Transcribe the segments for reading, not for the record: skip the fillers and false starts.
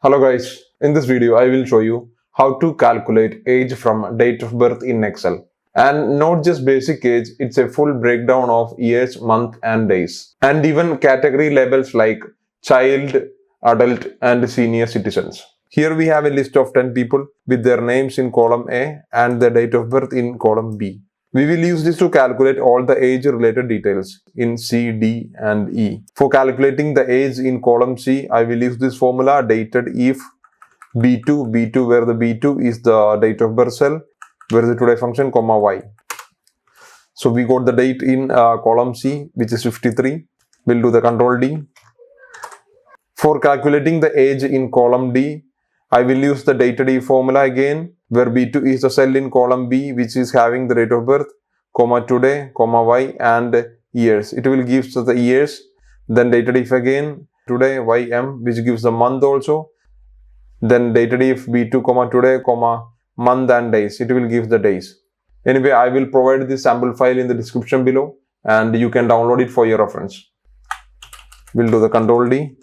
Hello guys, in this video I will show you how to calculate age from date of birth in Excel. And not just basic age, it's a full breakdown of years, month and days. And even category labels like child, adult and senior citizens. Here we have a list of 10 people with their names in column A and their date of birth in column B. We will use this to calculate all the age-related details in C, D and E. For calculating the age in column C, I will use this formula DATEDIF B2 where the B2 is the date of birth cell, where is the today function, comma Y. So we got the date in column C, which is 53. We'll do the control D. For calculating the age in column D, I will use the DATEDIF formula again, where B2 is the cell in column B which is having the date of birth, comma today, comma Y and years. It will give us the years, then DATEDIF again, today, YM, which gives the month also. Then DATEDIF B2, comma today, comma month and days. It will give the days. Anyway, I will provide this sample file in the description below and you can download it for your reference. We'll do the control D.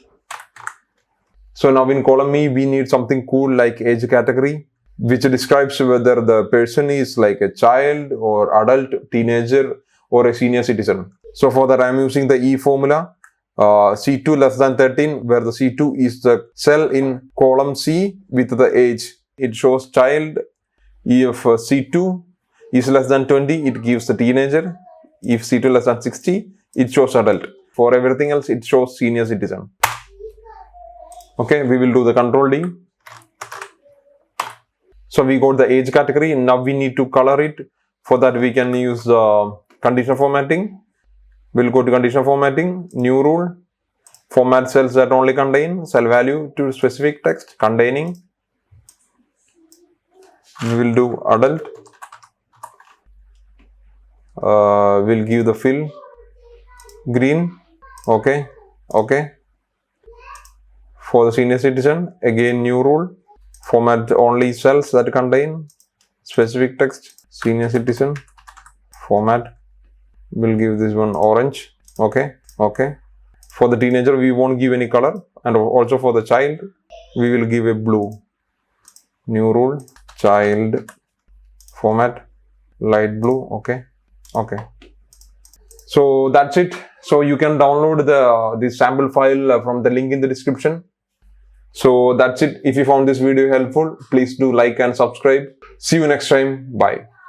So now in column E, we need something cool like age category, which describes whether the person is like a child or adult, teenager or a senior citizen. So for that I am using the E formula, C2 less than 13, where the C2 is the cell in column C with the age. It shows child. If C2 is less than 20, it gives the teenager. If C2 less than 60, it shows adult. For everything else, it shows senior citizen. Okay, we will do the control D. So we got the age category. Now we need to color it. For that we can use conditional formatting. We'll go to conditional formatting, new rule, format cells that only contain cell value to specific text containing. We will do adult. We'll give the fill green. Okay. For the senior citizen, again new rule, format only cells that contain specific text, senior citizen, format, we'll give this one orange, okay. For the teenager, we won't give any color, and also for the child, we will give a blue, new rule, child, format, light blue, okay. So that's it. So you can download this sample file from the link in the description. So that's it. If you found this video helpful, please do like and subscribe. See you next time. Bye.